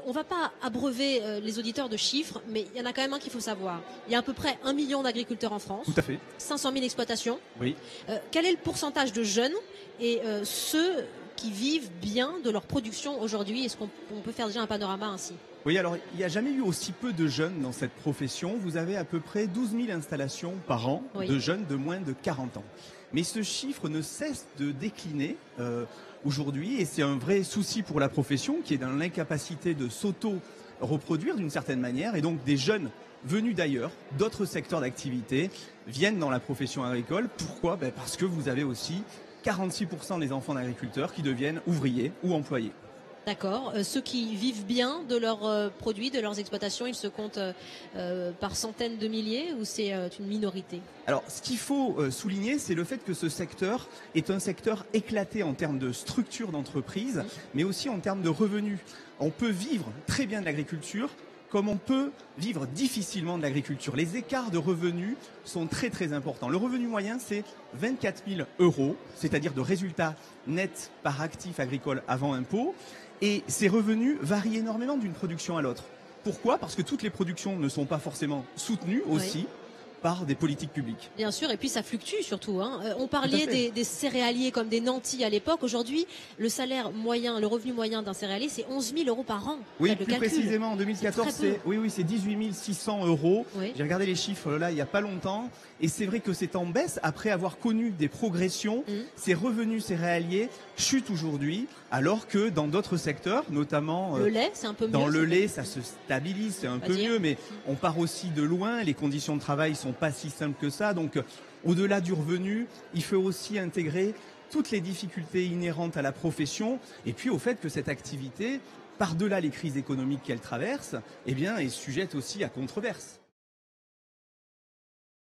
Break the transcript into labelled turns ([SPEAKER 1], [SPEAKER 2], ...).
[SPEAKER 1] On ne va pas abreuver les auditeurs de chiffres, mais il y en a quand même un qu'il faut savoir. Il y a à peu près 1 million d'agriculteurs en France.
[SPEAKER 2] Tout à fait.
[SPEAKER 1] 500 000 exploitations.
[SPEAKER 2] Oui.
[SPEAKER 1] Quel est le pourcentage de jeunes et ceux qui vivent bien de leur production aujourd'hui? Est-ce qu'on peut faire déjà un panorama ainsi?
[SPEAKER 2] Oui, alors il n'y a jamais eu aussi peu de jeunes dans cette profession. Vous avez à peu près 12 000 installations par an de jeunes de moins de 40 ans. Mais ce chiffre ne cesse de décliner aujourd'hui et c'est un vrai souci pour la profession qui est dans l'incapacité de s'auto-reproduire d'une certaine manière. Et donc des jeunes venus d'ailleurs, d'autres secteurs d'activité, viennent dans la profession agricole. Pourquoi? Parce que vous avez aussi 46% des enfants d'agriculteurs qui deviennent ouvriers ou employés.
[SPEAKER 1] D'accord. Ceux qui vivent bien de leurs produits, de leurs exploitations, ils se comptent par centaines de milliers ou c'est une minorité?
[SPEAKER 2] Alors, ce qu'il faut souligner, c'est le fait que ce secteur est un secteur éclaté en termes de structure d'entreprise, mais aussi en termes de revenus. On peut vivre très bien de l'agriculture, comme on peut vivre difficilement de l'agriculture. Les écarts de revenus sont très très importants. Le revenu moyen, c'est 24 000 €, c'est-à-dire de résultats nets par actif agricole avant impôt. Et ces revenus varient énormément d'une production à l'autre. Pourquoi? Parce que toutes les productions ne sont pas forcément soutenues aussi par des politiques publiques.
[SPEAKER 1] Bien sûr, et puis ça fluctue surtout. On parlait des céréaliers comme des nantis à l'époque. Aujourd'hui, le salaire moyen, le revenu moyen d'un céréalier, c'est 11 000 € par an.
[SPEAKER 2] Oui, plus précisément, en 2014, c'est 18 600 €. Oui. J'ai regardé les chiffres là il n'y a pas longtemps. Et c'est vrai que c'est en baisse. Après avoir connu des progressions, ces revenus céréaliers chutent aujourd'hui, alors que dans d'autres secteurs, notamment
[SPEAKER 1] le lait, c'est un peu mieux.
[SPEAKER 2] Dans le lait, ça se stabilise, c'est un peu mieux, mais on part aussi de loin. Les conditions de travail sont pas si simples que ça. Donc, au-delà du revenu, il faut aussi intégrer toutes les difficultés inhérentes à la profession et puis au fait que cette activité, par-delà les crises économiques qu'elle traverse, eh bien, est sujette aussi à controverse.